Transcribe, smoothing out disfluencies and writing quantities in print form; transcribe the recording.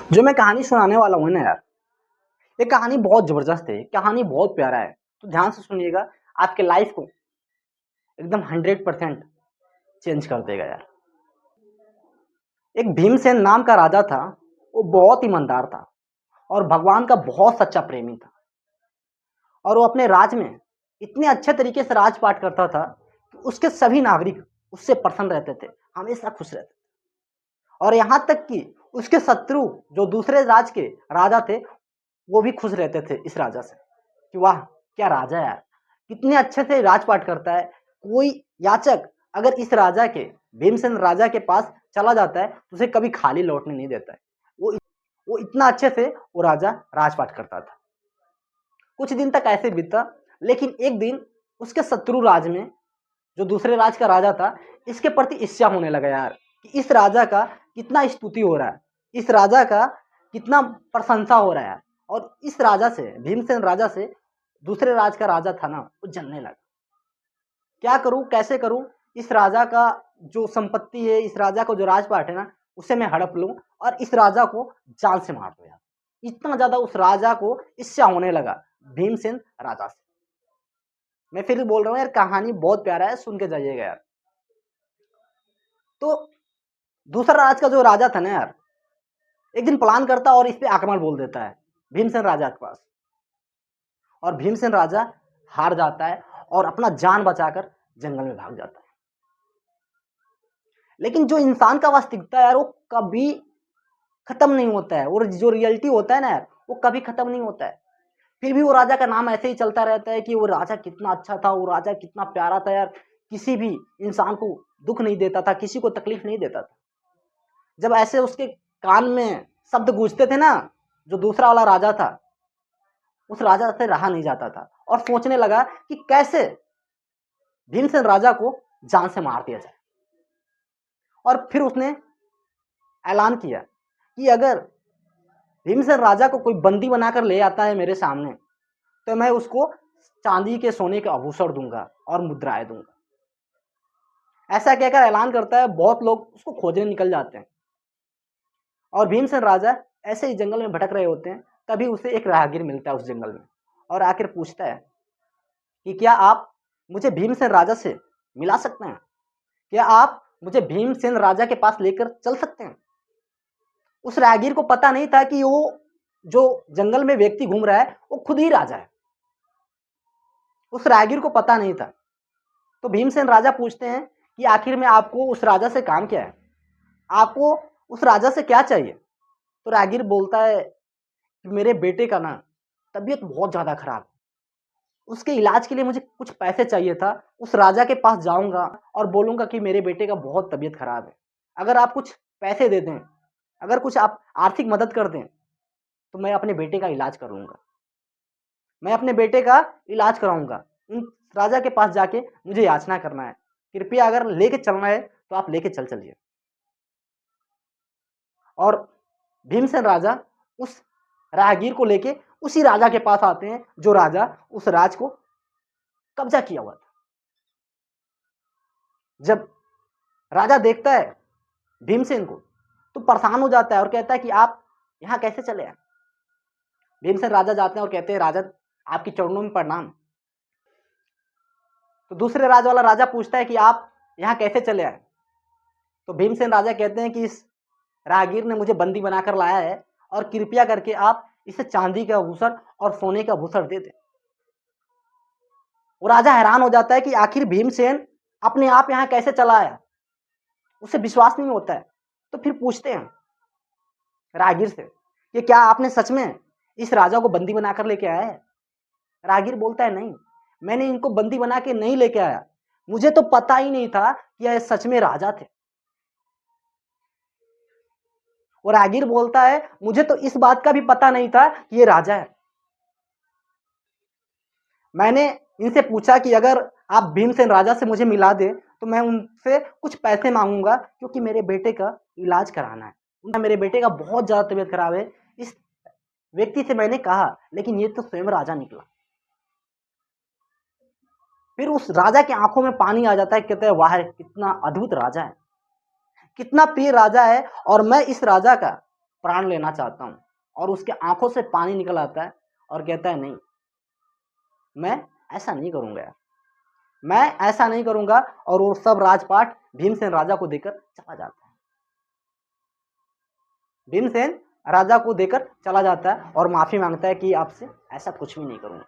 जो मैं कहानी सुनाने वाला हूँ ना यार, ये कहानी बहुत जबरदस्त है। कहानी बहुत प्यारा है। तो ध्यान से सुनिएगा, आपके लाइफ को एकदम 100% चेंज कर देगा यार। एक भीमसेन नाम का राजा था। वो बहुत ईमानदार था और भगवान का बहुत सच्चा प्रेमी था। और वो अपने राज में इतने अच्छे तरीके से राजपाट करता था कि उसके सभी नागरिक उससे प्रसन्न रहते थे, हमेशा खुश रहते थे। और यहाँ तक कि उसके शत्रु जो दूसरे राज के राजा थे, वो भी खुश रहते थे इस राजा से कि वाह क्या राजा है यार, कितने अच्छे से राजपाट करता है। कोई याचक अगर इस राजा के भीमसेन राजा के पास चला जाता है तो उसे कभी खाली लौटने नहीं देता है। वो इतना अच्छे से वो राजा राजपाट करता था। कुछ दिन तक ऐसे बीता, लेकिन एक दिन उसके शत्रु राज में जो दूसरे राज का राजा था, इसके प्रति ईर्ष्या होने लगा यार कि इस राजा का कितना स्तुति हो रहा है, इस राजा का कितना प्रशंसा हो रहा है। और इस राजा से, भीमसेन राजा से दूसरे राज का राजा था ना, वो जलने लगा। क्या करूं, कैसे करूं, इस राजा का जो संपत्ति है, इस राजा को जो राजपाट है ना, उसे मैं हड़प लूं और इस राजा को जान से मार दूं यार। इतना ज्यादा उस राजा को ईर्ष्या होने लगा भीमसेन राजा से। मैं फिर बोल रहा हूँ यार, कहानी बहुत प्यारा है, सुन के जाइएगा यार। तो दूसरा राज का जो राजा था ना यार, एक दिन प्लान करता और इस पे आक्रमण बोल देता है भीमसेन राजा के पास। और भीमसेन राजा हार जाता है और अपना जान बचाकर जंगल में भाग जाता है। लेकिन जो इंसान का वास्तविकता है यार, वो कभी खत्म नहीं होता है। और जो रियलिटी होता है ना यार, वो कभी खत्म नहीं होता है। फिर भी वो राजा का नाम ऐसे ही चलता रहता है कि वो राजा कितना अच्छा था, वो राजा कितना प्यारा था यार, किसी भी इंसान को दुख नहीं देता था, किसी को तकलीफ नहीं देता था। जब ऐसे उसके कान में शब्द गूंजते थे ना, जो दूसरा वाला राजा था, उस राजा से रहा नहीं जाता था और सोचने लगा कि कैसे भीमसेन राजा को जान से मार दिया जाए। और फिर उसने ऐलान किया कि अगर भीमसेन राजा को कोई बंदी बनाकर ले आता है मेरे सामने, तो मैं उसको चांदी के सोने के आभूषण दूंगा और मुद्राएं दूंगा। ऐसा कहकर ऐलान करता है। बहुत लोग उसको खोजने निकल जाते हैं और भीमसेन राजा ऐसे ही जंगल में भटक रहे होते हैं। तभी उसे एक राहगीर मिलता है उस जंगल में और आकर पूछता है कि क्या आप मुझे भीमसेन राजा से मिला सकते हैं, क्या आप मुझे भीमसेन राजा के पास लेकर चल सकते हैं। उस राहगीर को पता नहीं था कि वो जो जंगल में व्यक्ति घूम रहा है वो खुद ही राजा है। उस राहगीर को पता नहीं था। तो भीमसेन राजा पूछते हैं कि आखिर में आपको उस राजा से काम क्या है, आपको उस राजा से क्या चाहिए। तो राहगीर बोलता है कि मेरे बेटे का ना तबीयत बहुत ज्यादा खराब, उसके इलाज के लिए मुझे कुछ पैसे चाहिए था। उस राजा के पास जाऊंगा और बोलूंगा कि मेरे बेटे का बहुत तबीयत खराब है, अगर आप कुछ पैसे दे दें, अगर कुछ आप आर्थिक मदद कर दें, तो मैं अपने बेटे का इलाज करूंगा, मैं अपने बेटे का इलाज कराऊंगा। उन राजा के पास जाके मुझे याचना करना है, कृपया अगर लेके चलना है तो आप लेके चल चलिए। और भीमसेन राजा उस राहगीर को लेके उसी राजा के पास आते हैं जो राजा उस राज को कब्जा किया हुआ था। जब राजा देखता है भीमसेन को तो परेशान हो जाता है और कहता है कि आप यहाँ कैसे चले आए। भीमसेन राजा जाते हैं और कहते हैं राजा आपके चरणों में प्रणाम। तो दूसरे राज वाला राजा पूछता है कि आप यहाँ कैसे चले आए। तो भीमसेन राजा कहते हैं कि इस राहगीर ने मुझे बंदी बनाकर लाया है और कृपया करके आप इसे चांदी का आभूषण और सोने का आभूषण दे दें। वो राजा हैरान हो जाता है कि आखिर भीमसेन अपने आप यहाँ कैसे चला आया, उसे विश्वास नहीं होता है। तो फिर पूछते हैं राहगीर से कि क्या आपने सच में इस राजा को बंदी बनाकर लेके आया है। राहगीर बोलता है नहीं, मैंने इनको बंदी बना के नहीं लेके आया, मुझे तो पता ही नहीं था कि यह सच में राजा थे। और राहगीर बोलता है मुझे तो इस बात का भी पता नहीं था कि ये राजा है। मैंने इनसे पूछा कि अगर आप भीमसेन राजा से मुझे मिला दे तो मैं उनसे कुछ पैसे मांगूंगा, क्योंकि मेरे बेटे का इलाज कराना है। मेरे बेटे का बहुत ज्यादा तबीयत खराब है। इस व्यक्ति से मैंने कहा, लेकिन ये तो स्वयं राजा निकला। फिर उस राजा की आंखों में पानी आ जाता है, कहते हैं वाह कितना अद्भुत राजा है, कितना प्रिय राजा है। और मैं इस राजा का प्राण लेना चाहता हूँ। और उसके आंखों से पानी निकल आता है और कहता है नहीं, मैं ऐसा नहीं करूंगा यार, मैं ऐसा नहीं करूंगा। और वो सब राजपाट भीमसेन राजा को देकर चला जाता है। भीमसेन राजा को देकर चला जाता है और माफी मांगता है कि आपसे ऐसा कुछ भी नहीं करूंगा।